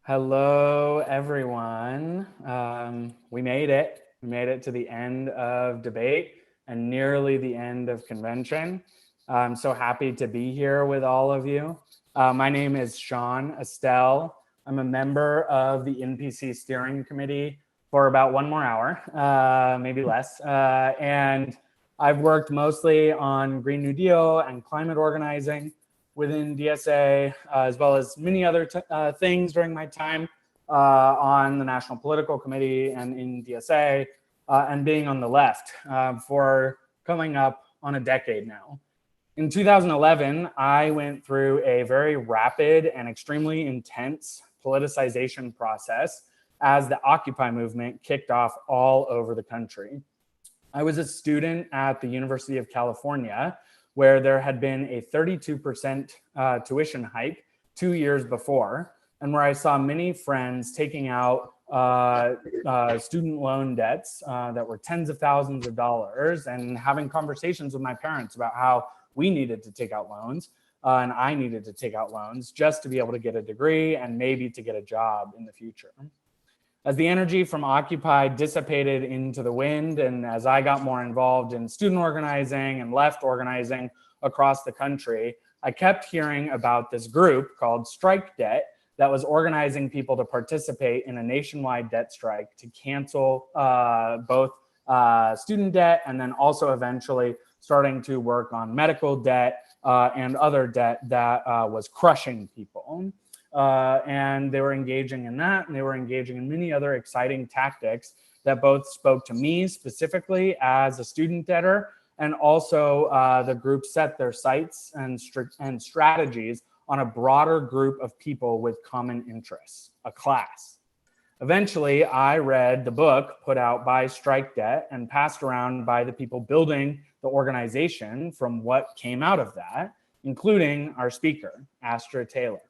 Hello, everyone. We made it. We made it to the end of debate and nearly the end of convention. I'm so happy to be here with all of you. My name is Sean Estelle. I'm a member of the NPC steering committee for about one more hour, maybe less. And I've worked mostly on Green New Deal and climate organizing within DSA, as well as many other things during my time on the National Political Committee and in DSA, and being on the left for coming up on a decade now. In 2011, I went through a very rapid and extremely intense politicization process as the Occupy movement kicked off all over the country. I was a student at the University of California, where there had been a 32% tuition hike 2 years before, and where I saw many friends taking out student loan debts that were tens of thousands of dollars, and having conversations with my parents about how we needed to take out loans and I needed to take out loans just to be able to get a degree and maybe to get a job in the future. As the energy from Occupy dissipated into the wind, and as I got more involved in student organizing and left organizing across the country, I kept hearing about this group called Strike Debt that was organizing people to participate in a nationwide debt strike to cancel both student debt and then also eventually starting to work on medical debt and other debt that was crushing people. And they were engaging in that, and they were engaging in many other exciting tactics that both spoke to me specifically as a student debtor, and also the group set their sights and strategies on a broader group of people with common interests, a class. Eventually, I read the book put out by Strike Debt and passed around by the people building the organization from what came out of that, including our speaker, Astra Taylor.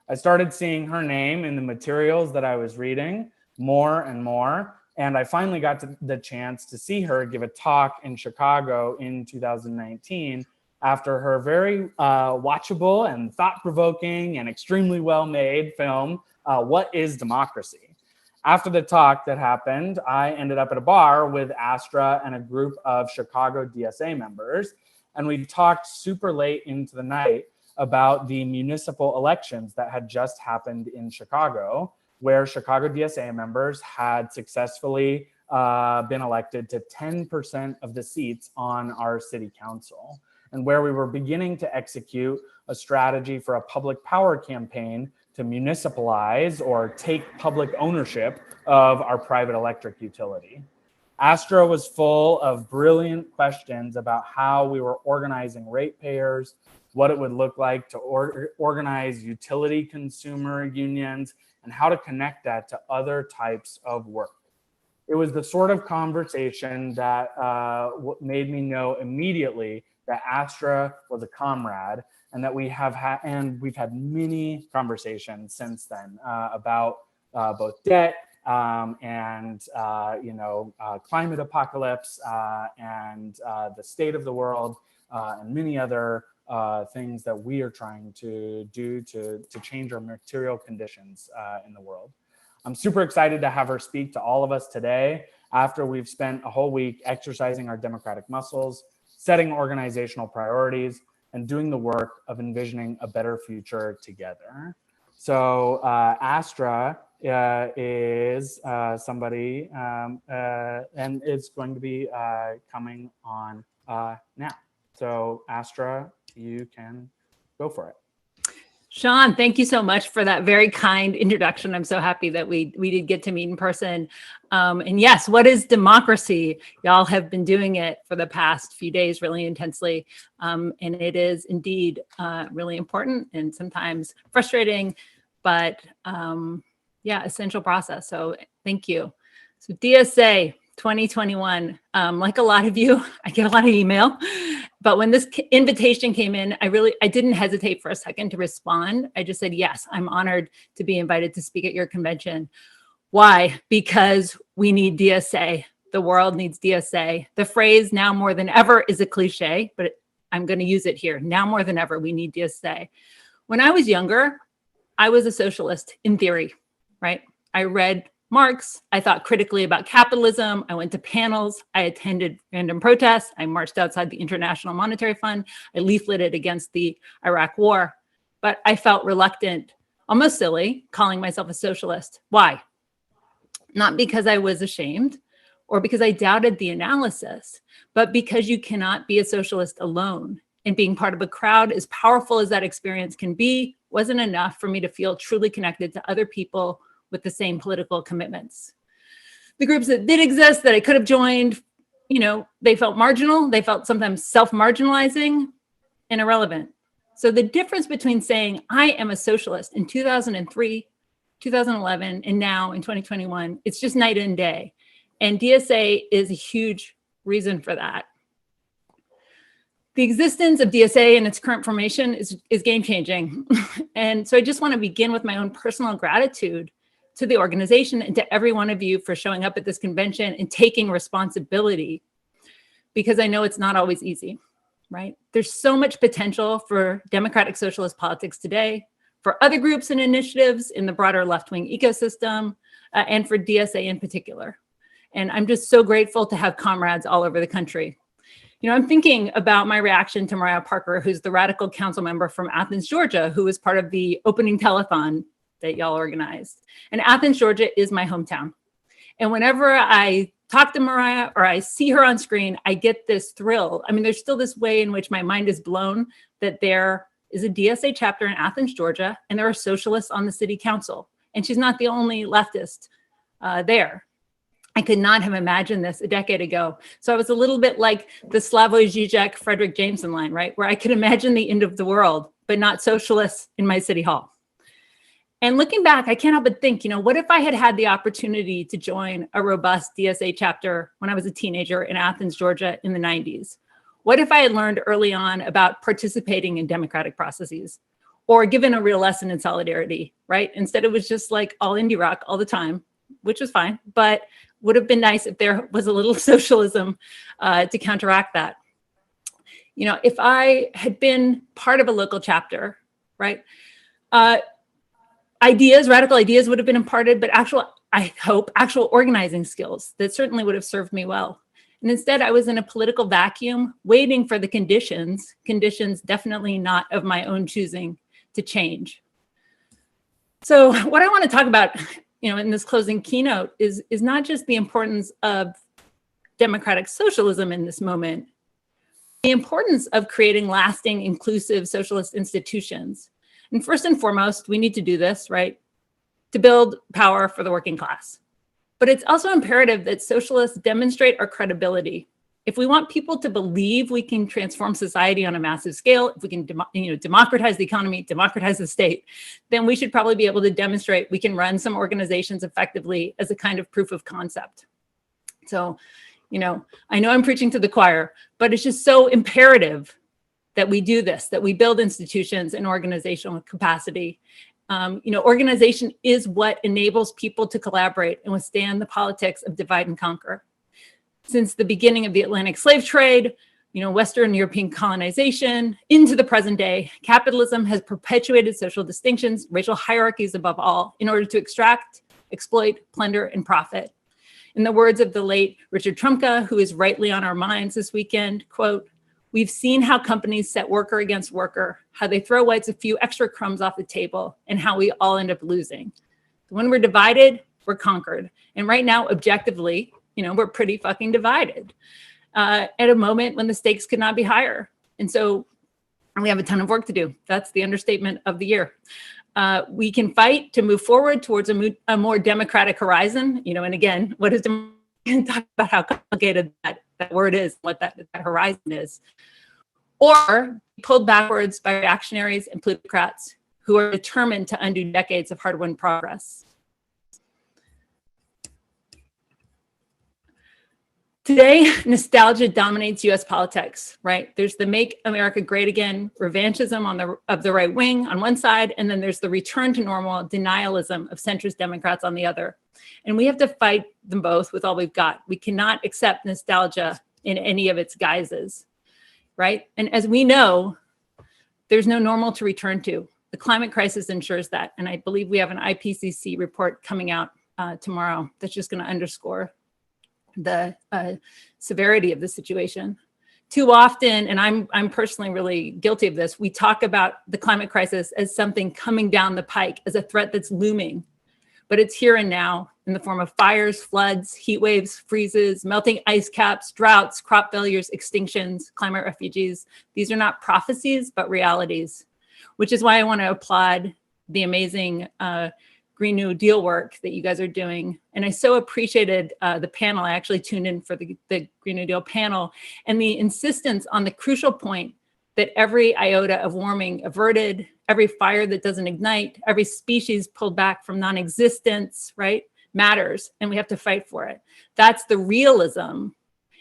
I started seeing her name in the materials that I was reading more and more, and I finally got the chance to see her give a talk in Chicago in 2019 after her very watchable and thought-provoking and extremely well-made film, What is Democracy? After the talk that happened, I ended up at a bar with Astra and a group of Chicago DSA members, and we talked super late into the night about the municipal elections that had just happened in Chicago, where Chicago DSA members had successfully been elected to 10% of the seats on our city council, and where we were beginning to execute a strategy for a public power campaign to municipalize or take public ownership of our private electric utility. Astra was full of brilliant questions about how we were organizing ratepayers, what it would look like to organize utility consumer unions, and how to connect that to other types of work. It was the sort of conversation that made me know immediately that Astra was a comrade, and that we've had many conversations since then about both debt and climate apocalypse and the state of the world and many other things that we are trying to do to change our material conditions in the world. I'm super excited to have her speak to all of us today after we've spent a whole week exercising our democratic muscles, setting organizational priorities, and doing the work of envisioning a better future together. So Astra is somebody and is going to be coming on now. So Astra, you can go for it. Sean, thank you so much for that very kind introduction. I'm so happy that we did get to meet in person. And yes, what is democracy? Y'all have been doing it for the past few days really intensely. And it is indeed really important and sometimes frustrating, but yeah, essential process. So thank you. So DSA 2021, like a lot of you, I get a lot of email. But when this invitation came in, I didn't hesitate for a second to respond. I just said, yes, I'm honored to be invited to speak at your convention. Why? Because we need DSA. The world needs DSA. The phrase now more than ever is a cliche, but I'm going to use it here. Now more than ever, we need DSA. When I was younger, I was a socialist in theory. right? I read Marx. I thought critically about capitalism. I went to panels. I attended random protests. I marched outside the International Monetary Fund. I leafleted against the Iraq War. But I felt reluctant, almost silly, calling myself a socialist. Why? Not because I was ashamed or because I doubted the analysis, but because you cannot be a socialist alone. And being part of a crowd, as powerful as that experience can be, wasn't enough for me to feel truly connected to other people with the same political commitments. The groups that did exist that I could have joined, they felt marginal. They felt sometimes self-marginalizing and irrelevant. So the difference between saying I am a socialist in 2003, 2011, and now in 2021, it's just night and day. And DSA is a huge reason for that. The existence of DSA and its current formation is game-changing. And so I just want to begin with my own personal gratitude to the organization and to every one of you for showing up at this convention and taking responsibility, because I know it's not always easy, right? There's so much potential for democratic socialist politics today, for other groups and initiatives in the broader left-wing ecosystem, and for DSA in particular. And I'm just so grateful to have comrades all over the country. I'm thinking about my reaction to Mariah Parker, who's the radical council member from Athens, Georgia, who was part of the opening telethon that y'all organized. And Athens, Georgia is my hometown. And whenever I talk to Mariah or I see her on screen, I get this thrill. I mean, there's still this way in which my mind is blown that there is a DSA chapter in Athens, Georgia, and there are socialists on the city council. And she's not the only leftist there. I could not have imagined this a decade ago. So I was a little bit like the Slavoj Žižek, Frederick Jameson line, right? Where I could imagine the end of the world, but not socialists in my city hall. And looking back, I can't help but think, what if I had had the opportunity to join a robust DSA chapter when I was a teenager in Athens, Georgia in the 90s? What if I had learned early on about participating in democratic processes or given a real lesson in solidarity, right? Instead, it was just like all indie rock all the time, which was fine, but would have been nice if there was a little socialism to counteract that. If I had been part of a local chapter, right? Radical ideas would have been imparted, but actual organizing skills that certainly would have served me well. And instead, I was in a political vacuum, waiting for the conditions definitely not of my own choosing, to change. So what I want to talk about in this closing keynote is not just the importance of democratic socialism in this moment, the importance of creating lasting, inclusive socialist institutions. And first and foremost, we need to do this, right? To build power for the working class. But it's also imperative that socialists demonstrate our credibility. If we want people to believe we can transform society on a massive scale, if we can democratize the economy, democratize the state, then we should probably be able to demonstrate we can run some organizations effectively as a kind of proof of concept. So, I know I'm preaching to the choir, but it's just so imperative that we do this, that we build institutions and organizational capacity. Organization is what enables people to collaborate and withstand the politics of divide and conquer. Since the beginning of the Atlantic slave trade, Western European colonization into the present day, capitalism has perpetuated social distinctions, racial hierarchies above all, in order to extract, exploit, plunder, and profit. In the words of the late Richard Trumka, who is rightly on our minds this weekend, quote, "We've seen how companies set worker against worker, how they throw whites a few extra crumbs off the table, and how we all end up losing. When we're divided, we're conquered. And right now, objectively, we're pretty fucking divided at a moment when the stakes could not be higher. And so we have a ton of work to do. That's the understatement of the year. We can fight to move forward towards a more democratic horizon, and again, what is talk about how complicated that word is, what that horizon is, or pulled backwards by reactionaries and plutocrats who are determined to undo decades of hard-won progress. Today, nostalgia dominates US politics, right? There's the Make America Great Again revanchism of the right wing on one side, and then there's the return to normal denialism of centrist Democrats on the other. And we have to fight them both with all we've got. We cannot accept nostalgia in any of its guises, right? And as we know, there's no normal to return to. The climate crisis ensures that. And I believe we have an IPCC report coming out tomorrow that's just going to underscore the severity of the situation. Too often, and I'm personally really guilty of this, we talk about the climate crisis as something coming down the pike, as a threat that's looming, but it's here and now in the form of fires, floods, heat waves, freezes, melting ice caps, droughts, crop failures, extinctions, climate refugees. These are not prophecies, but realities, which is why I want to applaud the amazing Green New Deal work that you guys are doing. And I so appreciated the panel. I actually tuned in for the Green New Deal panel, and the insistence on the crucial point that every iota of warming averted, every fire that doesn't ignite, every species pulled back from non-existence, right, matters, and we have to fight for it. That's the realism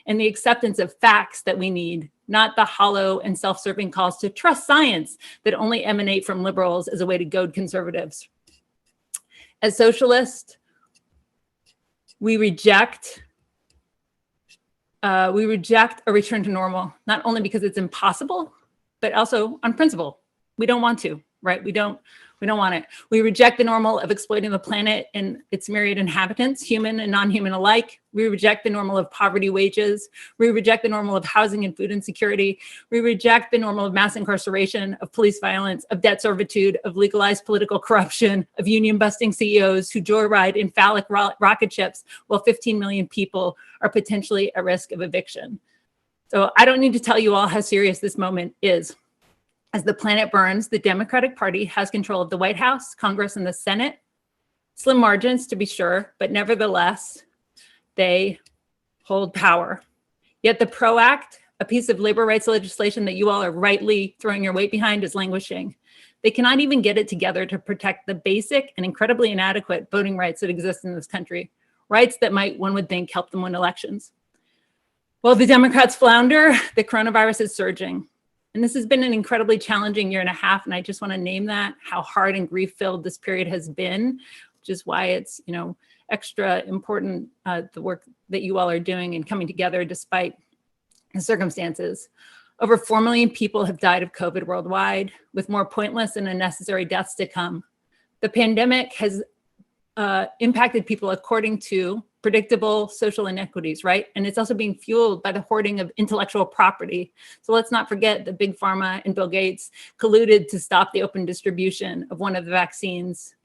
and the acceptance of facts that we need, not the hollow and self-serving calls to trust science that only emanate from liberals as a way to goad conservatives. As socialists, we reject a return to normal, not only because it's impossible, but also on principle. We don't want to, right? We don't want it. We reject the normal of exploiting the planet and its myriad inhabitants, human and non-human alike. We reject the normal of poverty wages. We reject the normal of housing and food insecurity. We reject the normal of mass incarceration, of police violence, of debt servitude, of legalized political corruption, of union-busting CEOs who joyride in phallic rocket ships while 15 million people are potentially at risk of eviction. So I don't need to tell you all how serious this moment is. As the planet burns, the Democratic Party has control of the White House, Congress, and the Senate. Slim margins, to be sure, but nevertheless, they hold power. Yet the PRO Act, a piece of labor rights legislation that you all are rightly throwing your weight behind, is languishing. They cannot even get it together to protect the basic and incredibly inadequate voting rights that exist in this country, rights that might, one would think, help them win elections. Well, the Democrats flounder, the coronavirus is surging. And this has been an incredibly challenging year and a half. And I just want to name that, how hard and grief-filled this period has been, which is why it's, extra important, the work that you all are doing and coming together despite the circumstances. Over 4 million people have died of COVID worldwide, with more pointless and unnecessary deaths to come. The pandemic has impacted people according to predictable social inequities, right? And it's also being fueled by the hoarding of intellectual property. So let's not forget that Big Pharma and Bill Gates colluded to stop the open distribution of one of the vaccines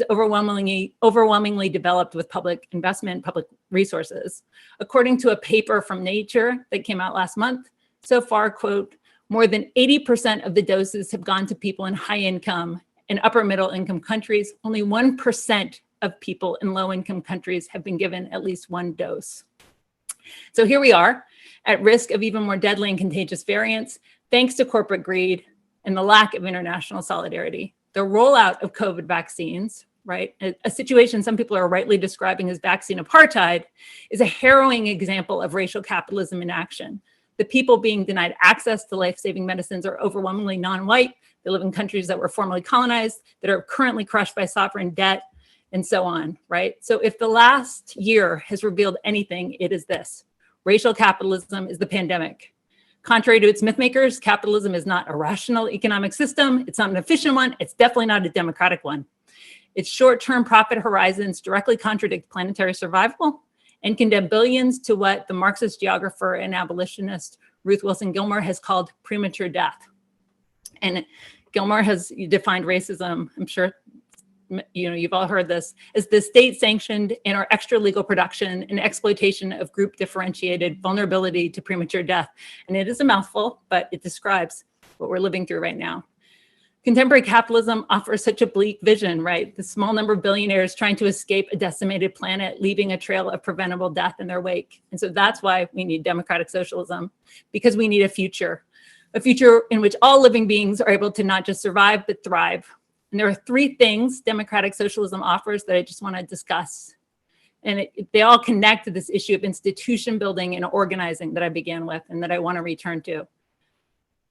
overwhelmingly developed with public investment, public resources. According to a paper from Nature that came out last month, so far, quote, more than 80% of the doses have gone to people in high income and upper middle income countries. Only 1% of people in low income countries have been given at least one dose. So here we are at risk of even more deadly and contagious variants, thanks to corporate greed and the lack of international solidarity. The rollout of COVID vaccines, right, a situation some people are rightly describing as vaccine apartheid, is a harrowing example of racial capitalism in action. The people being denied access to life-saving medicines are overwhelmingly non-white. They live in countries that were formerly colonized, that are currently crushed by sovereign debt, and so on, right? So if the last year has revealed anything, it is this. Racial capitalism is the pandemic. Contrary to its mythmakers, capitalism is not a rational economic system. It's not an efficient one. It's definitely not a democratic one. Its short-term profit horizons directly contradict planetary survival and condemn billions to what the Marxist geographer and abolitionist Ruth Wilson Gilmore has called premature death. And Gilmore has defined racism, I'm sure you've all heard this, as the state-sanctioned and or extra-legal production and exploitation of group-differentiated vulnerability to premature death. And it is a mouthful, but it describes what we're living through right now. Contemporary capitalism offers such a bleak vision, right? The small number of billionaires trying to escape a decimated planet, leaving a trail of preventable death in their wake. And so that's why we need democratic socialism, because we need a future in which all living beings are able to not just survive, but thrive. And there are 3 things democratic socialism offers that I just want to discuss. And they all connect to this issue of institution building and organizing that I began with and that I want to return to.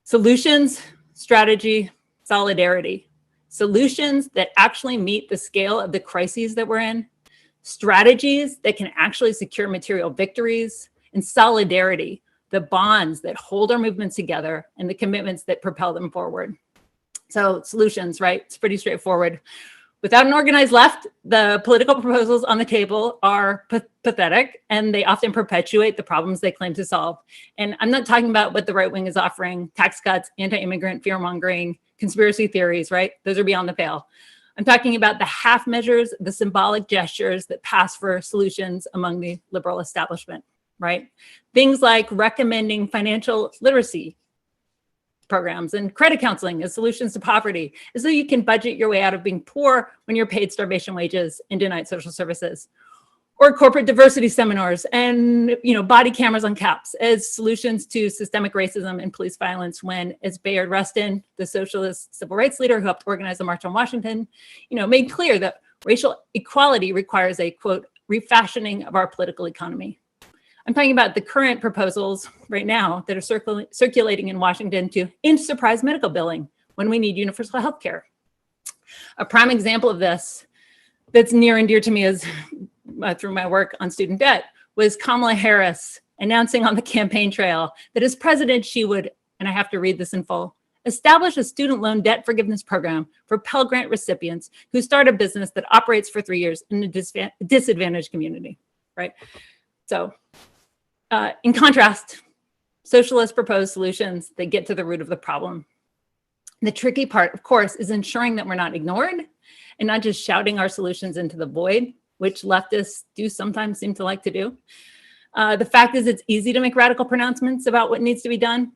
Solutions, strategy, solidarity. Solutions that actually meet the scale of the crises that we're in. Strategies that can actually secure material victories. And solidarity, the bonds that hold our movements together and the commitments that propel them forward. So solutions, right? It's pretty straightforward. Without an organized left, the political proposals on the table are pathetic, and they often perpetuate the problems they claim to solve. And I'm not talking about what the right wing is offering: tax cuts, anti-immigrant fear-mongering, conspiracy theories, right? Those are beyond the pale. I'm talking about the half measures, the symbolic gestures that pass for solutions among the liberal establishment, right? Things like recommending financial literacy programs and credit counseling as solutions to poverty, as though you can budget your way out of being poor when you're paid starvation wages and denied social services. Or corporate diversity seminars and body cameras on caps as solutions to systemic racism and police violence, when, as Bayard Rustin, the socialist civil rights leader who helped organize the March on Washington, made clear that racial equality requires a, quote, refashioning of our political economy. I'm talking about the current proposals right now that are circulating in Washington to end surprise medical billing when we need universal health care. A prime example of this that's near and dear to me is through my work on student debt was Kamala Harris announcing on the campaign trail that as president, she would, and I have to read this in full, establish a student loan debt forgiveness program for Pell Grant recipients who start a business that operates for 3 years in a disadvantaged community, right? So in contrast, socialists propose solutions that get to the root of the problem. The tricky part, of course, is ensuring that we're not ignored and not just shouting our solutions into the void, which leftists do sometimes seem to like to do. The fact is, it's easy to make radical pronouncements about what needs to be done.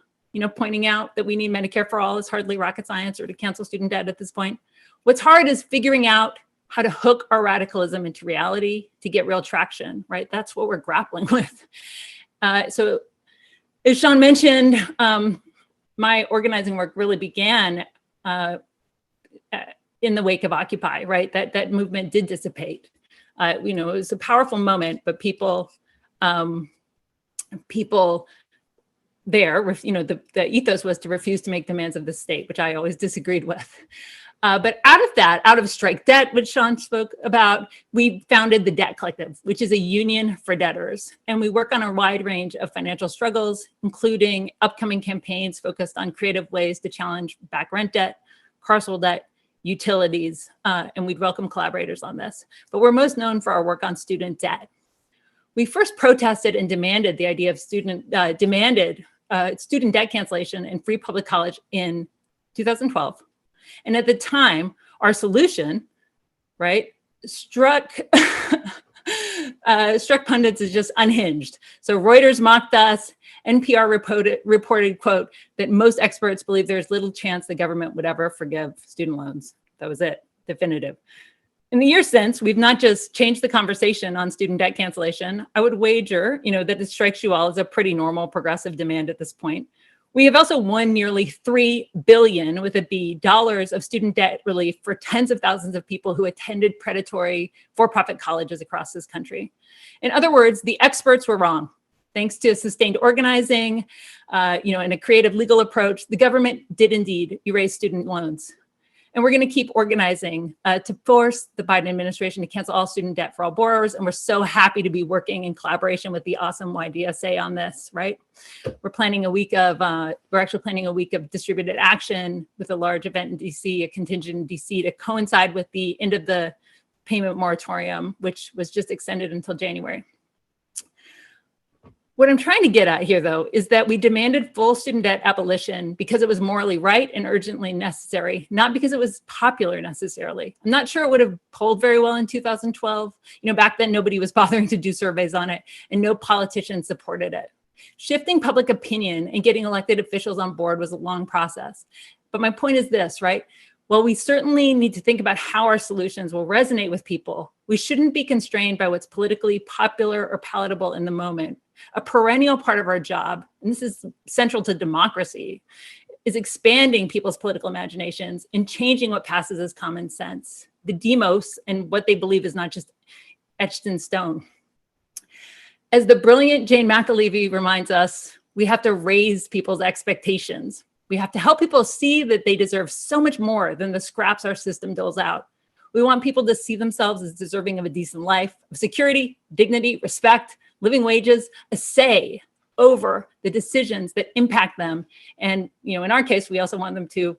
Pointing out that we need Medicare for all is hardly rocket science, or to cancel student debt at this point. What's hard is figuring out how to hook our radicalism into reality to get real traction, right? That's what we're grappling with. So as Sean mentioned, my organizing work really began in the wake of Occupy, right? That movement did dissipate. It was a powerful moment, but people there, the ethos was to refuse to make demands of the state, which I always disagreed with. But out of strike debt, which Sean spoke about, we founded the Debt Collective, which is a union for debtors. And we work on a wide range of financial struggles, including upcoming campaigns focused on creative ways to challenge back rent debt, carceral debt, utilities, and we'd welcome collaborators on this. But we're most known for our work on student debt. We first protested and demanded the idea of student debt cancellation and free public college in 2012. And at the time, our solution, right, struck pundits as just unhinged. So Reuters mocked us. NPR reported, quote, that most experts believe there's little chance the government would ever forgive student loans. That was it, definitive. In the years since, we've not just changed the conversation on student debt cancellation. I would wager, that it strikes you all as a pretty normal progressive demand at this point. We have also won nearly $3 billion, with a B, dollars of student debt relief for tens of thousands of people who attended predatory for-profit colleges across this country. In other words, the experts were wrong. Thanks to sustained organizing, and a creative legal approach, the government did indeed erase student loans. And we're going to keep organizing to force the Biden administration to cancel all student debt for all borrowers. And we're so happy to be working in collaboration with the awesome DSA on this, right? We're planning a week of distributed action with a large event in DC, a contingent in DC, to coincide with the end of the payment moratorium, which was just extended until January. What I'm trying to get at here, though, is that we demanded full student debt abolition because it was morally right and urgently necessary, not because it was popular necessarily. I'm not sure it would have polled very well in 2012. Back then, nobody was bothering to do surveys on it, and no politician supported it. Shifting public opinion and getting elected officials on board was a long process. But my point is this, right? While we certainly need to think about how our solutions will resonate with people, we shouldn't be constrained by what's politically popular or palatable in the moment. A perennial part of our job, and this is central to democracy, is expanding people's political imaginations and changing what passes as common sense, the demos, and what they believe is not just etched in stone. As the brilliant Jane McAlevey reminds us, we have to raise people's expectations. We have to help people see that they deserve so much more than the scraps our system doles out. We want people to see themselves as deserving of a decent life, of security, dignity, respect, living wages, a say over the decisions that impact them. And, in our case, we also want them to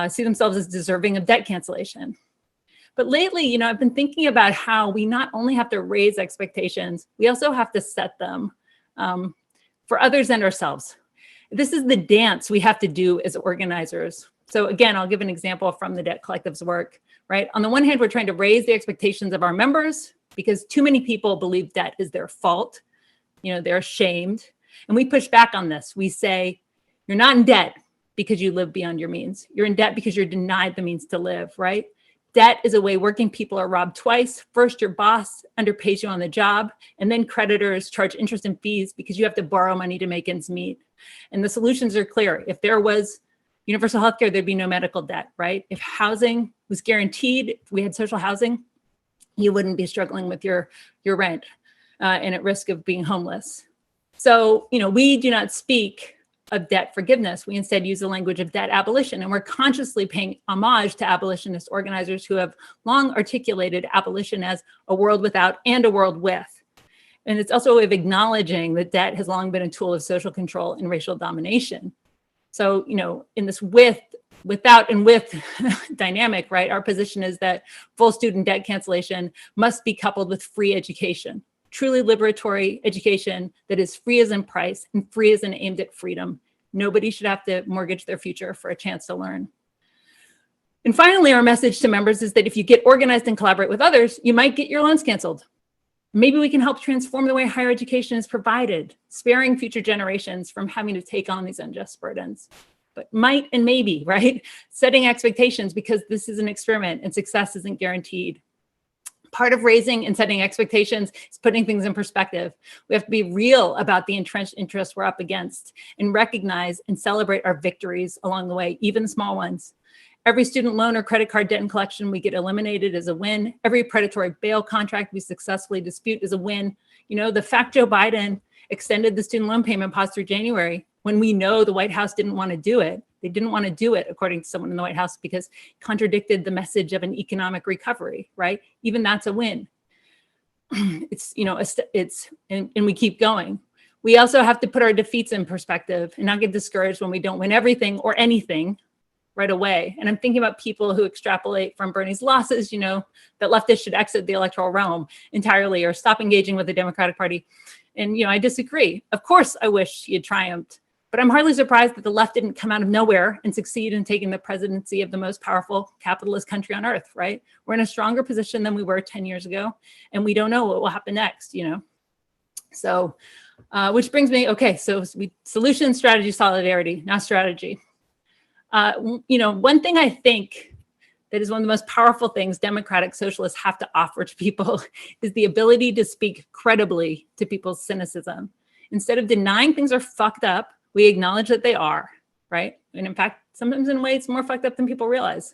see themselves as deserving of debt cancellation. But lately, I've been thinking about how we not only have to raise expectations, we also have to set them for others and ourselves. This is the dance we have to do as organizers. So again, I'll give an example from the Debt Collective's work, right? On the one hand, we're trying to raise the expectations of our members because too many people believe debt is their fault. They're ashamed. And we push back on this. We say, you're not in debt because you live beyond your means. You're in debt because you're denied the means to live, right? Debt is a way working people are robbed twice. First, your boss underpays you on the job, and then creditors charge interest and fees because you have to borrow money to make ends meet. And the solutions are clear. If there was universal healthcare, there'd be no medical debt, right? If housing was guaranteed, if we had social housing, you wouldn't be struggling with your rent and at risk of being homeless. So, we do not speak of debt forgiveness. We instead use the language of debt abolition, and we're consciously paying homage to abolitionist organizers who have long articulated abolition as a world without and a world with. And it's also a way of acknowledging that debt has long been a tool of social control and racial domination. So, in this without and with dynamic, right, our position is that full student debt cancellation must be coupled with free education. Truly liberatory education that is free as in price and free as in aimed at freedom. Nobody should have to mortgage their future for a chance to learn. And finally, our message to members is that if you get organized and collaborate with others, you might get your loans canceled. Maybe we can help transform the way higher education is provided, sparing future generations from having to take on these unjust burdens. But might and maybe, right? Setting expectations because this is an experiment and success isn't guaranteed. Part of raising and setting expectations is putting things in perspective. We have to be real about the entrenched interests we're up against and recognize and celebrate our victories along the way, even small ones. Every student loan or credit card debt and collection we get eliminated is a win. Every predatory bail contract we successfully dispute is a win. The fact Joe Biden extended the student loan payment pause through January when we know the White House didn't want to do it. They didn't want to do it, according to someone in the White House, because it contradicted the message of an economic recovery, right? Even that's a win. And we keep going. We also have to put our defeats in perspective and not get discouraged when we don't win everything or anything right away. And I'm thinking about people who extrapolate from Bernie's losses, that leftists should exit the electoral realm entirely or stop engaging with the Democratic Party. And, I disagree. Of course, I wish he had triumphed. But I'm hardly surprised that the left didn't come out of nowhere and succeed in taking the presidency of the most powerful capitalist country on earth, right? We're in a stronger position than we were 10 years ago, and we don't know what will happen next, So, which brings me, solution, strategy, solidarity, now strategy. One thing I think that is one of the most powerful things democratic socialists have to offer to people is the ability to speak credibly to people's cynicism. Instead of denying things are fucked up, we acknowledge that they are, right? And in fact, sometimes in ways more fucked up than people realize.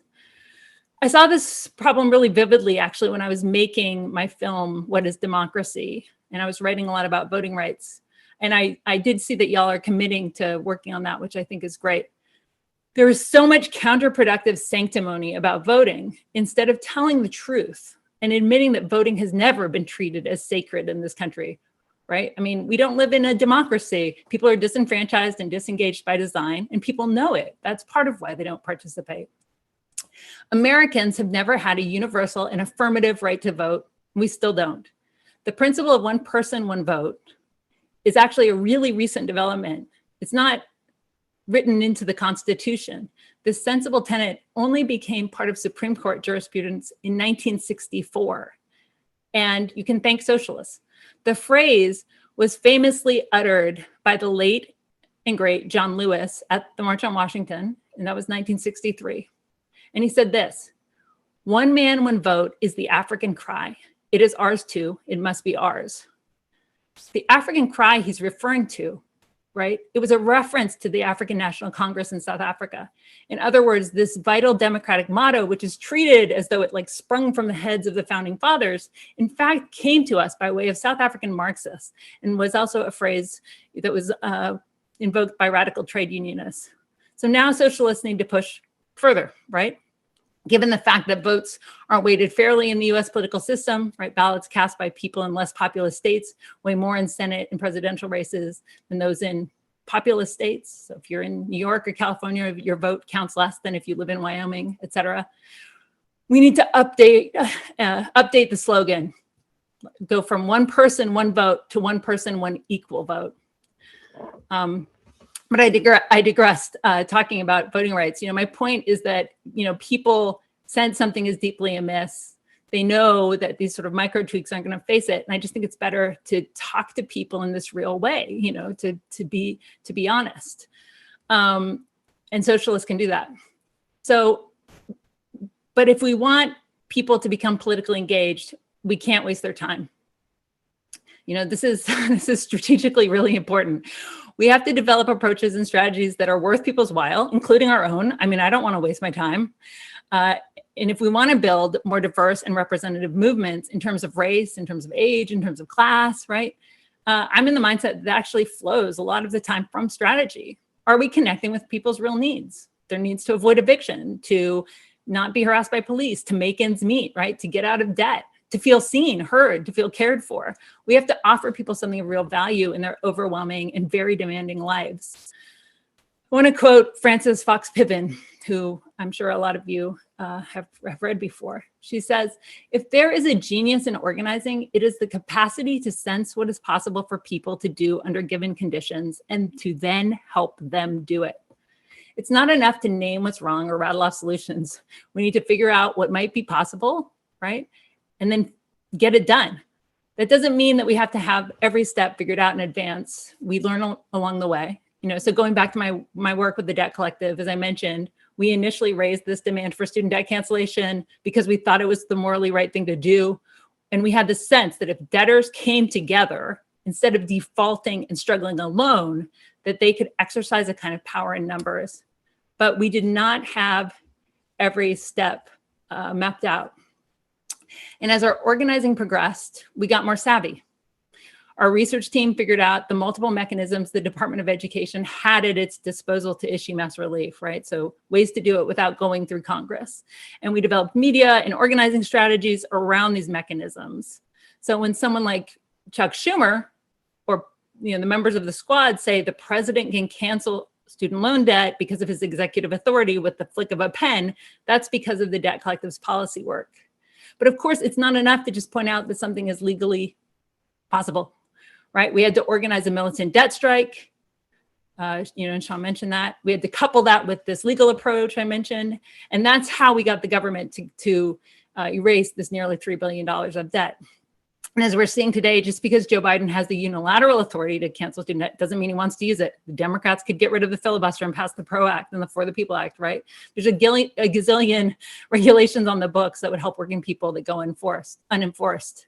I saw this problem really vividly, actually, when I was making my film, What is Democracy? And I was writing a lot about voting rights. And I did see that y'all are committing to working on that, which I think is great. There is so much counterproductive sanctimony about voting instead of telling the truth and admitting that voting has never been treated as sacred in this country. Right? I mean, we don't live in a democracy. People are disenfranchised and disengaged by design, and people know it. That's part of why they don't participate. Americans have never had a universal and affirmative right to vote. We still don't. The principle of one person, one vote is actually a really recent development. It's not written into the Constitution. This sensible tenet only became part of Supreme Court jurisprudence in 1964. And you can thank socialists. The phrase was famously uttered by the late and great John Lewis at the March on Washington, and that was 1963. And he said this: "One man, one vote is the African cry. It is ours too. It must be ours." The African cry he's referring to, right? It was a reference to the African National Congress in South Africa. In other words, this vital democratic motto, which is treated as though it sprung from the heads of the founding fathers, in fact came to us by way of South African Marxists and was also a phrase that was invoked by radical trade unionists. So now socialists need to push further, right? Given the fact that votes aren't weighted fairly in the US political system, right? Ballots cast by people in less populous states weigh more in Senate and presidential races than those in populous states. So if you're in New York or California, your vote counts less than if you live in Wyoming, et cetera. We need to update the slogan, go from one person, one vote to one person, one equal vote. But I digressed talking about voting rights. My point is that, people sense something is deeply amiss. They know that these sort of micro tweaks aren't going to face it. And I just think it's better to talk to people in this real way, to be honest. And socialists can do that. So, but if we want people to become politically engaged, we can't waste their time. This is strategically really important. We have to develop approaches and strategies that are worth people's while, including our own. I mean, I don't want to waste my time. And if we want to build more diverse and representative movements in terms of race, in terms of age, in terms of class, right? I'm in the mindset that actually flows a lot of the time from strategy. Are we connecting with people's real needs? Their needs to avoid eviction, to not be harassed by police, to make ends meet, right? To get out of debt, to feel seen, heard, to feel cared for. We have to offer people something of real value in their overwhelming and very demanding lives. I want to quote Frances Fox Pippin, who I'm sure a lot of you have read before. She says, "If there is a genius in organizing, it is the capacity to sense what is possible for people to do under given conditions and to then help them do it." It's not enough to name what's wrong or rattle off solutions. We need to figure out what might be possible, right? And then get it done. That doesn't mean that we have to have every step figured out in advance. We learn along the way. So going back to my work with the Debt Collective, as I mentioned, we initially raised this demand for student debt cancellation because we thought it was the morally right thing to do. And we had the sense that if debtors came together, instead of defaulting and struggling alone, that they could exercise a kind of power in numbers. But we did not have every step mapped out. And as our organizing progressed, we got more savvy. Our research team figured out the multiple mechanisms the Department of Education had at its disposal to issue mass relief, right? So ways to do it without going through Congress. And we developed media and organizing strategies around these mechanisms. So when someone like Chuck Schumer or the members of the squad say the president can cancel student loan debt because of his executive authority with the flick of a pen, that's because of the Debt Collective's policy work. But of course, it's not enough to just point out that something is legally possible, right? We had to organize a militant debt strike, and Sean mentioned that. We had to couple that with this legal approach I mentioned, and that's how we got the government to erase this nearly $3 billion of debt. And as we're seeing today, just because Joe Biden has the unilateral authority to cancel student debt doesn't mean he wants to use it. The Democrats could get rid of the filibuster and pass the PRO Act and the For the People Act, right? There's a gazillion regulations on the books that would help working people that go unenforced.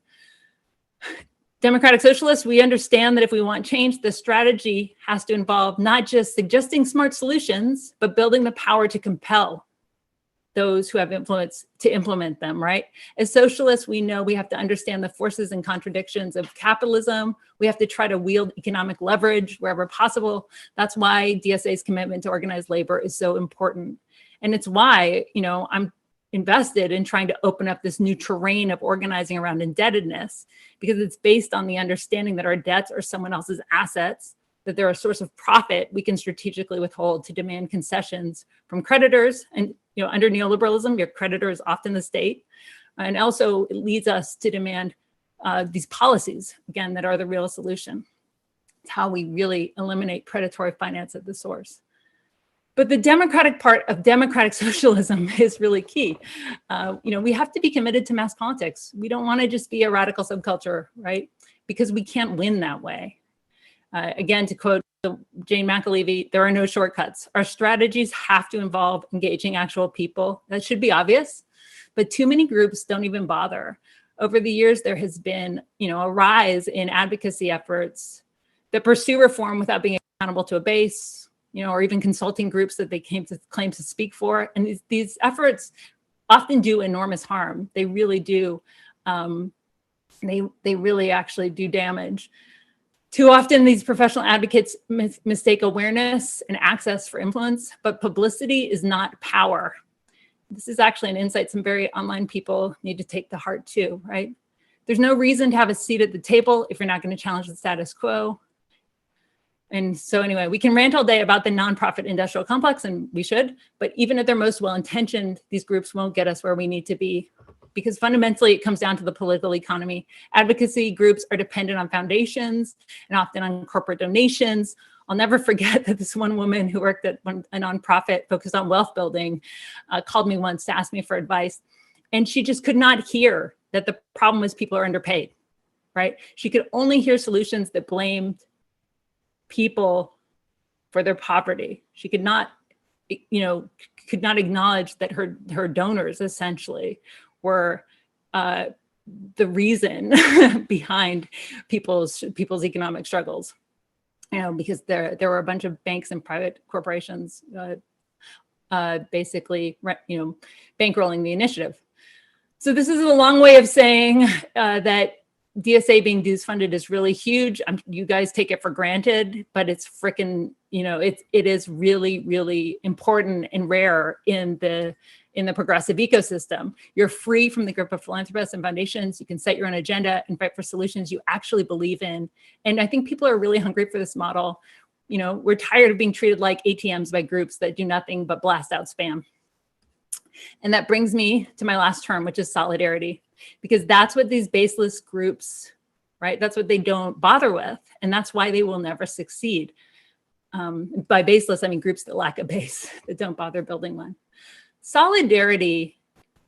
Democratic Socialists, we understand that if we want change, the strategy has to involve not just suggesting smart solutions, but building the power to compel those who have influence to implement them, right? As socialists, we know we have to understand the forces and contradictions of capitalism. We have to try to wield economic leverage wherever possible. That's why DSA's commitment to organized labor is so important. And it's why, I'm invested in trying to open up this new terrain of organizing around indebtedness, because it's based on the understanding that our debts are someone else's assets, that they're a source of profit we can strategically withhold to demand concessions from creditors. And under neoliberalism, your creditor is often the state. And also it leads us to demand these policies, again, that are the real solution. It's how we really eliminate predatory finance at the source. But the democratic part of democratic socialism is really key. We have to be committed to mass politics. We don't want to just be a radical subculture, right? Because we can't win that way. Again, to quote Jane McAlevey, there are no shortcuts. Our strategies have to involve engaging actual people. That should be obvious, but too many groups don't even bother. Over the years, there has been, a rise in advocacy efforts that pursue reform without being accountable to a base, or even consulting groups that they claim to speak for. And these efforts often do enormous harm. They really do. They really actually do damage. Too often, these professional advocates mistake awareness and access for influence, but publicity is not power. This is actually an insight some very online people need to take to heart too, right? There's no reason to have a seat at the table if you're not going to challenge the status quo. And so anyway, we can rant all day about the nonprofit industrial complex, and we should, but even if they're most well-intentioned, these groups won't get us where we need to be, because fundamentally it comes down to the political economy. Advocacy groups are dependent on foundations and often on corporate donations. I'll never forget that this one woman who worked at a nonprofit focused on wealth building called me once to ask me for advice. And she just could not hear that the problem was people are underpaid, right? She could only hear solutions that blamed people for their poverty. She could not, could not acknowledge that her donors essentially were the reason behind people's economic struggles. Because there were a bunch of banks and private corporations basically, bankrolling the initiative. So this is a long way of saying that DSA being dues funded is really huge. You guys take it for granted, but it's freaking, it is really, really important and rare in the progressive ecosystem. You're free from the grip of philanthropists and foundations. You can set your own agenda and fight for solutions you actually believe in. And I think people are really hungry for this model. We're tired of being treated like ATMs by groups that do nothing but blast out spam. And that brings me to my last term, which is solidarity, because that's what these baseless groups, right? That's what they don't bother with. And that's why they will never succeed. By baseless, I mean groups that lack a base, that don't bother building one. Solidarity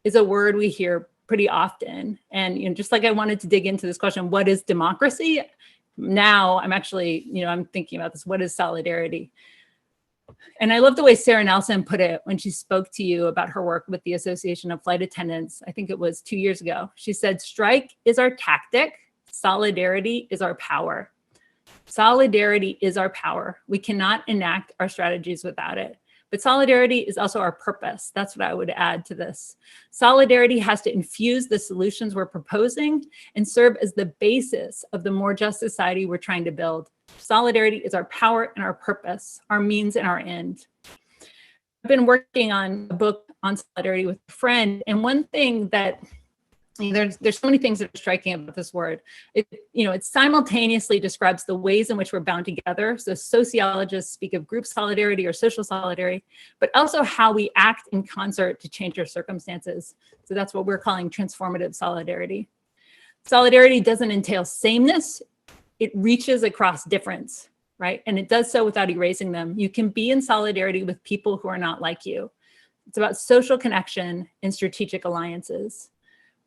is a word we hear pretty often. And just like I wanted to dig into this question, what is democracy? Now I'm actually, I'm thinking about this. What is solidarity? And I love the way Sarah Nelson put it when she spoke to you about her work with the Association of Flight Attendants. I think it was 2 years ago. She said, strike is our tactic. Solidarity is our power. Solidarity is our power. We cannot enact our strategies without it. But solidarity is also our purpose. That's what I would add to this. Solidarity has to infuse the solutions we're proposing and serve as the basis of the more just society we're trying to build. Solidarity is our power and our purpose, our means and our end. I've been working on a book on solidarity with a friend, and one thing that there's so many things that are striking about this word. It simultaneously describes the ways in which we're bound together. So sociologists speak of group solidarity or social solidarity, but also how we act in concert to change our circumstances. So that's what we're calling transformative solidarity. Solidarity doesn't entail sameness. It reaches across difference, right? And it does so without erasing them. You can be in solidarity with people who are not like you. It's about social connection and strategic alliances.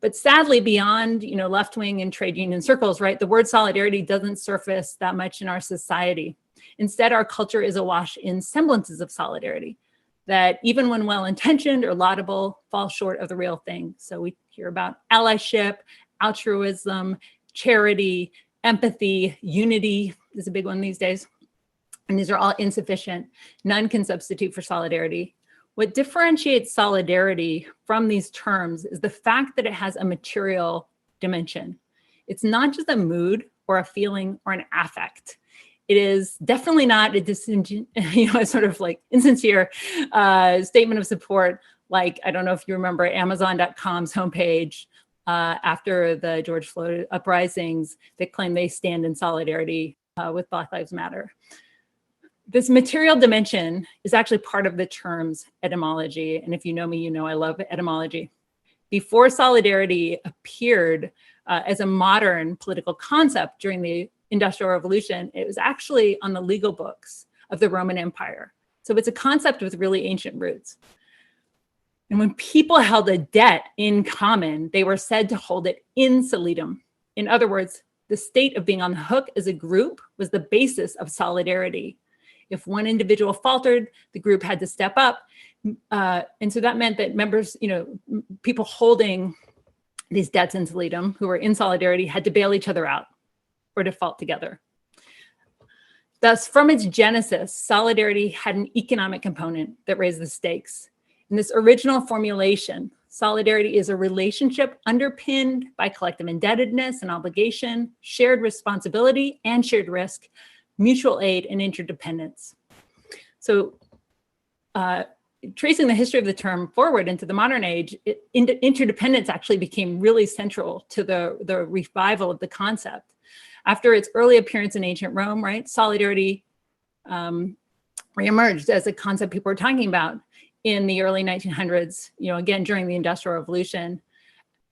But sadly, beyond left-wing and trade union circles, right, the word solidarity doesn't surface that much in our society. Instead, our culture is awash in semblances of solidarity that, even when well-intentioned or laudable, fall short of the real thing. So we hear about allyship, altruism, charity, empathy, unity is a big one these days. And these are all insufficient. None can substitute for solidarity. What differentiates solidarity from these terms is the fact that it has a material dimension. It's not just a mood or a feeling or an affect. It is definitely not a sort of like insincere statement of support. Like, I don't know if you remember Amazon.com's homepage after the George Floyd uprisings that claim they stand in solidarity with Black Lives Matter. This material dimension is actually part of the term's etymology. And if you know me, you know I love etymology. Before solidarity appeared as a modern political concept during the Industrial Revolution, it was actually on the legal books of the Roman Empire. So it's a concept with really ancient roots. And when people held a debt in common, they were said to hold it in solitum. In other words, the state of being on the hook as a group was the basis of solidarity. If one individual faltered, the group had to step up. And so that meant that members, people holding these debts in solitum who were in solidarity had to bail each other out or default together. Thus, from its genesis, solidarity had an economic component that raised the stakes. In this original formulation, solidarity is a relationship underpinned by collective indebtedness and obligation, shared responsibility and shared risk, mutual aid, and interdependence. So tracing the history of the term forward into the modern age, interdependence actually became really central to the revival of the concept. After its early appearance in ancient Rome, right, solidarity reemerged as a concept people were talking about in the early 1900s, again, during the Industrial Revolution.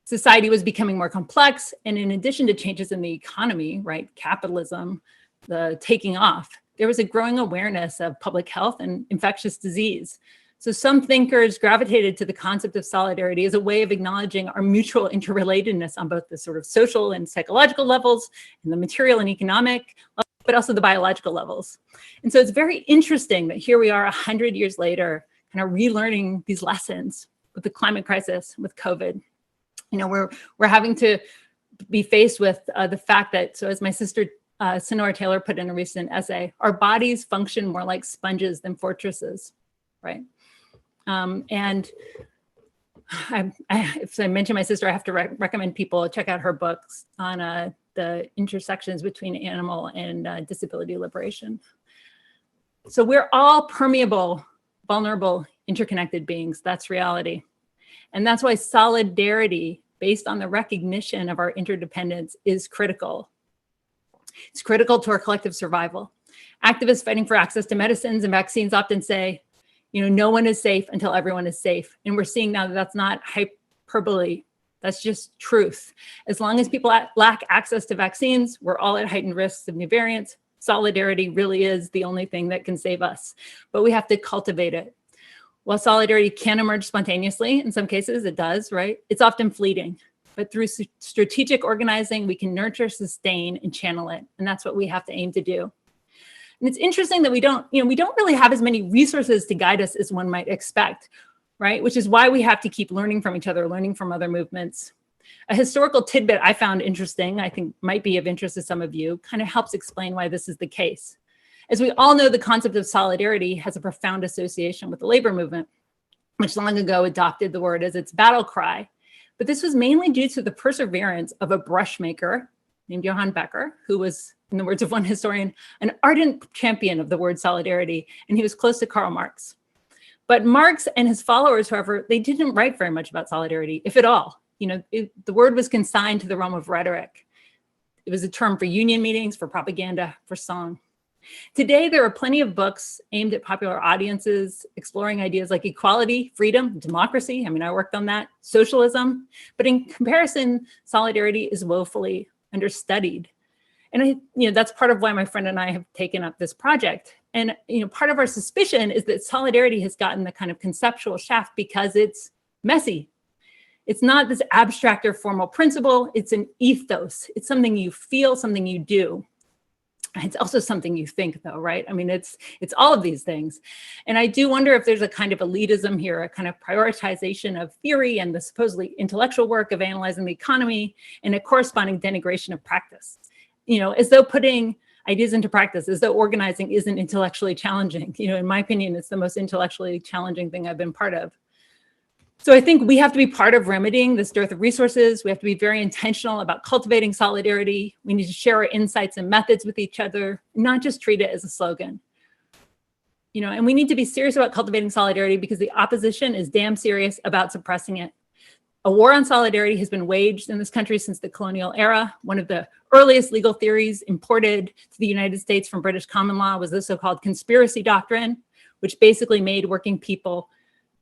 Society was becoming more complex. And in addition to changes in the economy, right, capitalism, the taking off, there was a growing awareness of public health and infectious disease. So some thinkers gravitated to the concept of solidarity as a way of acknowledging our mutual interrelatedness on both the sort of social and psychological levels, and the material and economic, but also the biological levels. And so it's very interesting that here we are 100 years later, kind of relearning these lessons with the climate crisis, with COVID. We're having to be faced with the fact that, so as my sister Sonora Taylor put in a recent essay, our bodies function more like sponges than fortresses, right? And if I mention my sister, I have to recommend people check out her books on the intersections between animal and disability liberation. So we're all permeable, vulnerable, interconnected beings. That's reality. And that's why solidarity based on the recognition of our interdependence is critical. It's critical to our collective survival. Activists fighting for access to medicines and vaccines often say, no one is safe until everyone is safe. And we're seeing now that that's not hyperbole. That's just truth. As long as people lack access to vaccines, we're all at heightened risks of new variants. Solidarity really is the only thing that can save us, but we have to cultivate it. While solidarity can emerge spontaneously, in some cases it does, right? It's often fleeting, but through strategic organizing, we can nurture, sustain, and channel it. And that's what we have to aim to do. And it's interesting that we don't really have as many resources to guide us as one might expect, right? Which is why we have to keep learning from each other, learning from other movements. A historical tidbit I found interesting, I think might be of interest to some of you, kind of helps explain why this is the case. As we all know, the concept of solidarity has a profound association with the labor movement, which long ago adopted the word as its battle cry. But this was mainly due to the perseverance of a brush maker named Johann Becker, who was, in the words of one historian, an ardent champion of the word solidarity, and he was close to Karl Marx. But Marx and his followers, however, they didn't write very much about solidarity, if at all. The word was consigned to the realm of rhetoric. It was a term for union meetings, for propaganda, for song. Today, there are plenty of books aimed at popular audiences, exploring ideas like equality, freedom, democracy. I worked on that, socialism. But in comparison, solidarity is woefully understudied. And that's part of why my friend and I have taken up this project. And part of our suspicion is that solidarity has gotten the kind of conceptual shaft because it's messy. It's not this abstract or formal principle. It's an ethos. It's something you feel, something you do. It's also something you think, though, right? It's all of these things. And I do wonder if there's a kind of elitism here, a kind of prioritization of theory and the supposedly intellectual work of analyzing the economy, and a corresponding denigration of practice. As though putting ideas into practice, as though organizing isn't intellectually challenging. In my opinion, it's the most intellectually challenging thing I've been part of. So I think we have to be part of remedying this dearth of resources. We have to be very intentional about cultivating solidarity. We need to share our insights and methods with each other, not just treat it as a slogan. And we need to be serious about cultivating solidarity because the opposition is damn serious about suppressing it. A war on solidarity has been waged in this country since the colonial era. One of the earliest legal theories imported to the United States from British common law was the so-called conspiracy doctrine, which basically made working people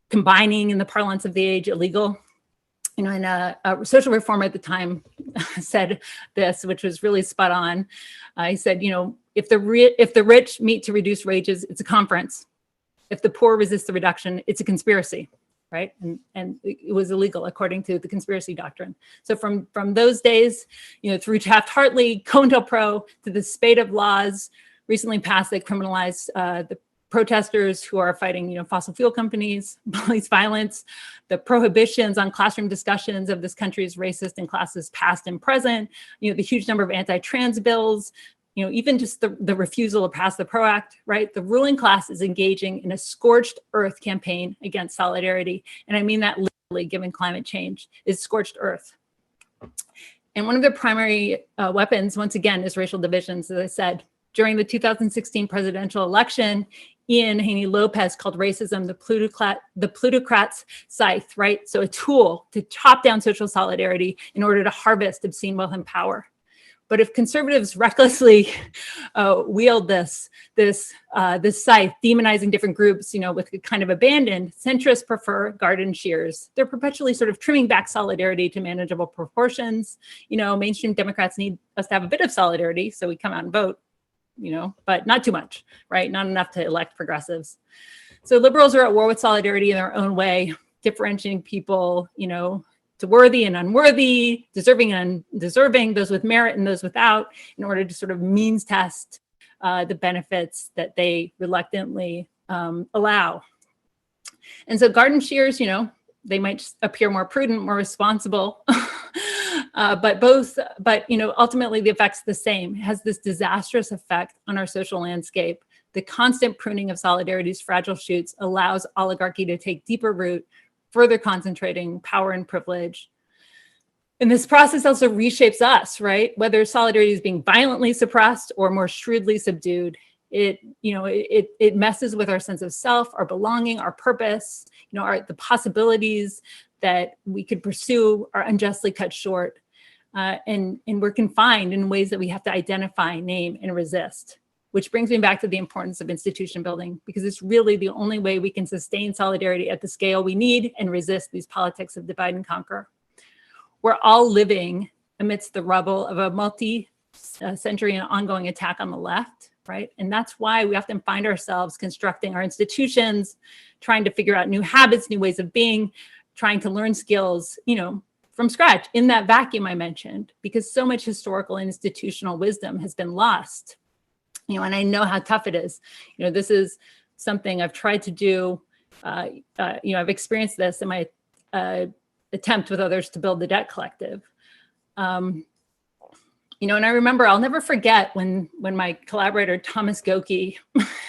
combining, in the parlance of the age, illegal. And a social reformer at the time said this, which was really spot on. He said, if the rich meet to reduce wages, it's a conference. If the poor resist the reduction, it's a conspiracy, right? And it was illegal according to the conspiracy doctrine. So from those days, through Taft-Hartley, COINTELPRO, to the spate of laws recently passed that criminalize the protesters who are fighting, fossil fuel companies, police violence, the prohibitions on classroom discussions of this country's racist and classist past and present, the huge number of anti-trans bills, even just the refusal to pass the PRO Act, right? The ruling class is engaging in a scorched earth campaign against solidarity. And I mean that literally, given climate change, is scorched earth. And one of the primary weapons, once again, is racial divisions, as I said. During the 2016 presidential election, Ian Haney Lopez called racism the plutocrat's scythe, right? So a tool to chop down social solidarity in order to harvest obscene wealth and power. But if conservatives recklessly wield this scythe, demonizing different groups, with kind of abandon, centrists prefer garden shears. They're perpetually sort of trimming back solidarity to manageable proportions. Mainstream Democrats need us to have a bit of solidarity, so we come out and vote, but not too much, right? Not enough to elect progressives. So liberals are at war with solidarity in their own way, differentiating people, to worthy and unworthy, deserving and undeserving, those with merit and those without, in order to sort of means test the benefits that they reluctantly allow. And so garden shears, they might appear more prudent, more responsible, but ultimately the effect's the same. It has this disastrous effect on our social landscape. The constant pruning of solidarity's fragile shoots allows oligarchy to take deeper root, further concentrating power and privilege. And this process also reshapes us, right? Whether solidarity is being violently suppressed or more shrewdly subdued, it messes with our sense of self, our belonging, our purpose, the possibilities that we could pursue are unjustly cut short. And we're confined in ways that we have to identify, name, and resist. Which brings me back to the importance of institution building, because it's really the only way we can sustain solidarity at the scale we need and resist these politics of divide and conquer. We're all living amidst the rubble of a multi-century and ongoing attack on the left, right? And that's why we often find ourselves constructing our institutions, trying to figure out new habits, new ways of being, trying to learn skills, from scratch in that vacuum I mentioned, because so much historical and institutional wisdom has been lost. And I know how tough it is. This is something I've tried to do. I've experienced this in my attempt with others to build the debt collective. And I remember, I'll never forget when my collaborator, Thomas Goki,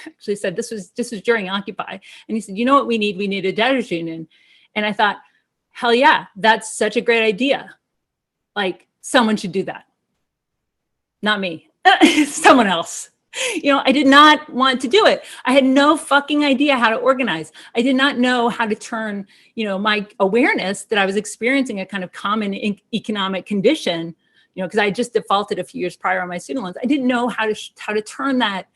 actually said, this was during Occupy. And he said, you know what we need? We need a debtors union. And I thought, hell yeah, that's such a great idea. Like, someone should do that. Not me, someone else. I did not want to do it. I had no fucking idea how to organize. I did not know how to turn, my awareness that I was experiencing a kind of common economic condition, because I just defaulted a few years prior on my student loans. I didn't know how to turn that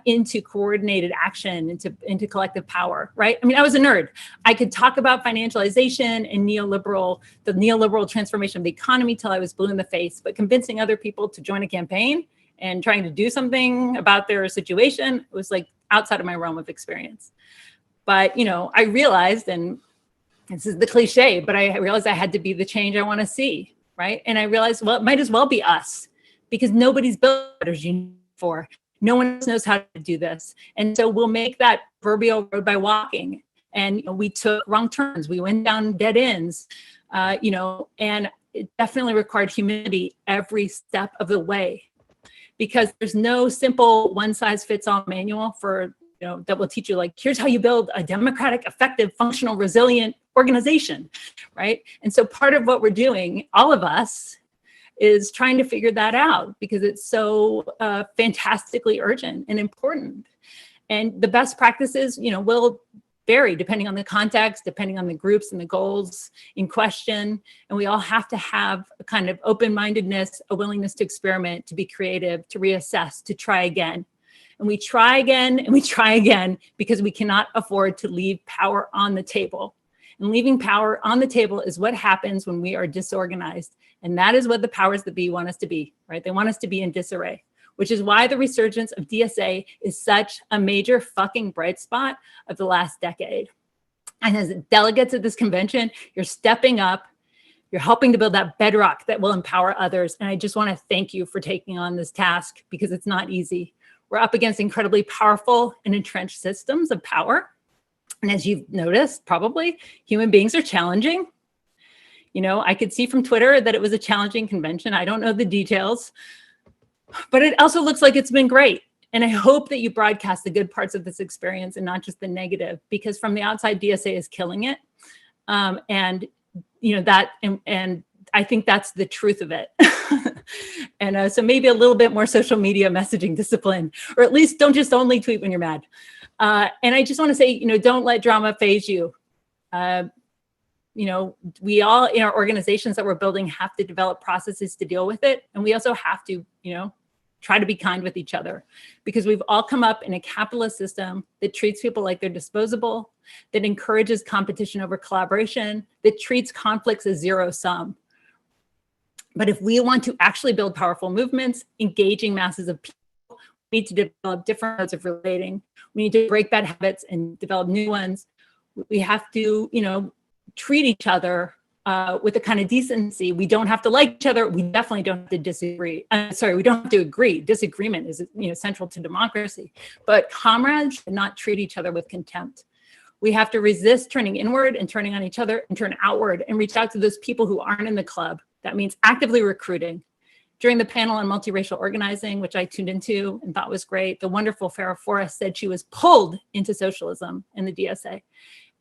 into coordinated action, into collective power, right? I mean, I was a nerd. I could talk about financialization and the neoliberal transformation of the economy till I was blue in the face, but convincing other people to join a campaign and trying to do something about their situation was like outside of my realm of experience. But, I realized, and this is the cliche, but I realized I had to be the change I want to see, right? And I realized, well, it might as well be us, because nobody's built debtors union for. No one else knows how to do this. And so we'll make that proverbial road by walking. And we took wrong turns. We went down dead ends, and it definitely required humility every step of the way. Because there's no simple one-size-fits-all manual that will teach you, like, here's how you build a democratic, effective, functional, resilient organization, right? And so part of what we're doing, all of us, is trying to figure that out, because it's so fantastically urgent and important. And the best practices, will vary depending on the context, depending on the groups and the goals in question. And we all have to have a kind of open-mindedness, a willingness to experiment, to be creative, to reassess, to try again. And we try again and we try again, because we cannot afford to leave power on the table. And leaving power on the table is what happens when we are disorganized. And that is what the powers that be want us to be, right? They want us to be in disarray, which is why the resurgence of DSA is such a major fucking bright spot of the last decade. And as delegates at this convention, you're stepping up, you're helping to build that bedrock that will empower others. And I just want to thank you for taking on this task, because it's not easy. We're up against incredibly powerful and entrenched systems of power. And as you've noticed, probably, human beings are challenging. I could see from Twitter that it was a challenging convention. I don't know the details. But it also looks like it's been great. And I hope that you broadcast the good parts of this experience and not just the negative, because from the outside, DSA is killing it. And I think that's the truth of it. And so maybe a little bit more social media messaging discipline, or at least don't just only tweet when you're mad. And I just want to say, don't let drama phase you. we all in our organizations that we're building have to develop processes to deal with it. And we also have to, try to be kind with each other, because we've all come up in a capitalist system that treats people like they're disposable, that encourages competition over collaboration, that treats conflicts as zero sum. But if we want to actually build powerful movements, engaging masses of people, we need to develop different modes of relating. We need to break bad habits and develop new ones. We have to, treat each other with a kind of decency. We don't have to like each other. We definitely don't have to disagree. We don't have to agree. Disagreement is, central to democracy. But comrades should not treat each other with contempt. We have to resist turning inward and turning on each other, and turn outward and reach out to those people who aren't in the club. That means actively recruiting. During the panel on multiracial organizing, which I tuned into and thought was great, the wonderful Farrah Forrest said she was pulled into socialism in the DSA.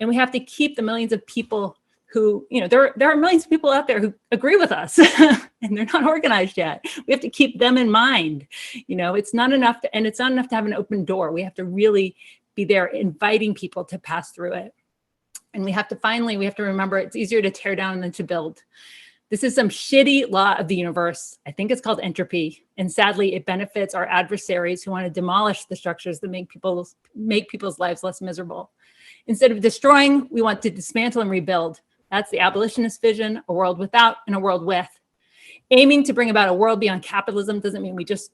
And we have to keep the millions of people who, there are millions of people out there who agree with us and they're not organized yet. We have to keep them in mind. It's not enough it's not enough to have an open door. We have to really be there inviting people to pass through it. And we have to remember it's easier to tear down than to build. This is some shitty law of the universe. I think it's called entropy. And sadly, it benefits our adversaries who want to demolish the structures that make people's lives less miserable. Instead of destroying, we want to dismantle and rebuild. That's the abolitionist vision, a world without and a world with. Aiming to bring about a world beyond capitalism doesn't mean we just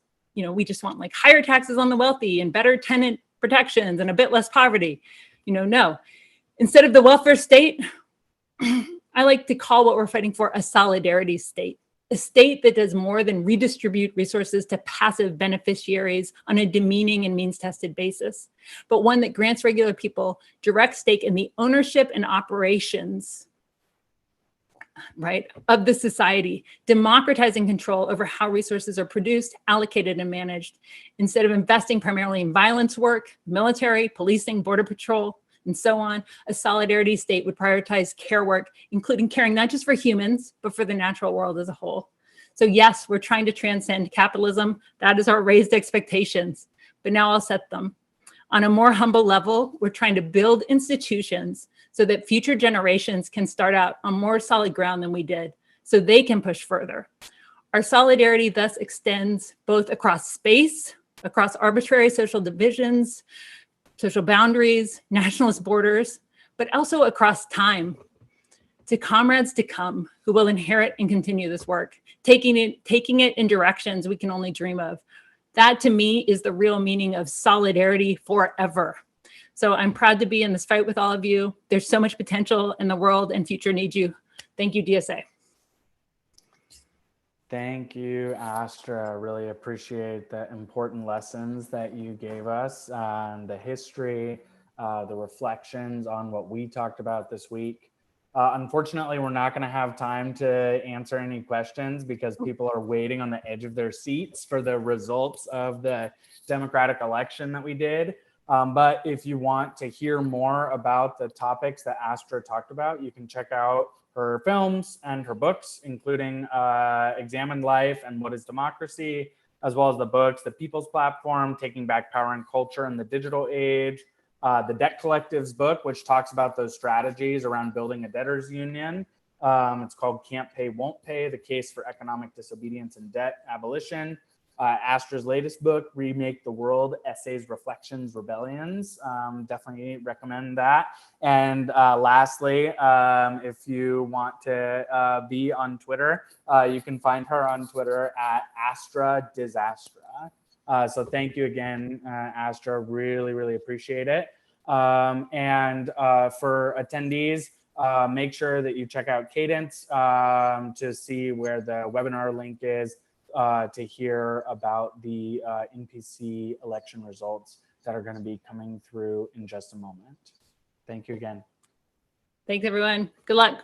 want like higher taxes on the wealthy and better tenant protections and a bit less poverty. No. Instead of the welfare state, I like to call what we're fighting for a solidarity state, a state that does more than redistribute resources to passive beneficiaries on a demeaning and means-tested basis, but one that grants regular people direct stake in the ownership and operations, right, of the society, democratizing control over how resources are produced, allocated, and managed, instead of investing primarily in violence work, military, policing, border patrol, and so on. A solidarity state would prioritize care work, including caring not just for humans, but for the natural world as a whole. So yes, we're trying to transcend capitalism. That is our raised expectations, but now I'll set them. On a more humble level, we're trying to build institutions so that future generations can start out on more solid ground than we did, so they can push further. Our solidarity thus extends both across space, across arbitrary social divisions, social boundaries, nationalist borders, but also across time, to comrades to come who will inherit and continue this work, taking it in directions we can only dream of. That to me is the real meaning of solidarity forever. So I'm proud to be in this fight with all of you. There's so much potential in the world, and future needs you. Thank you, DSA. Thank you, Astra. Really appreciate the important lessons that you gave us on the history, the reflections on what we talked about this week. Unfortunately, we're not going to have time to answer any questions because people are waiting on the edge of their seats for the results of the democratic election that we did. But if you want to hear more about the topics that Astra talked about, you can check out her films and her books, including Examined Life and What is Democracy, as well as the books, The People's Platform, Taking Back Power and Culture in the Digital Age, the Debt Collectives book, which talks about those strategies around building a debtors union. It's called Can't Pay, Won't Pay, The Case for Economic Disobedience and Debt Abolition. Astra's latest book, Remake the World, Essays, Reflections, Rebellions. Definitely recommend that. And lastly, if you want to be on Twitter, you can find her on Twitter at Astra Disastra. So thank you again, Astra. Really, really appreciate it. And for attendees, make sure that you check out Cadence to see where the webinar link is to hear about the NPC election results that are going to be coming through in just a moment. Thank you again. Thanks, everyone. Good luck.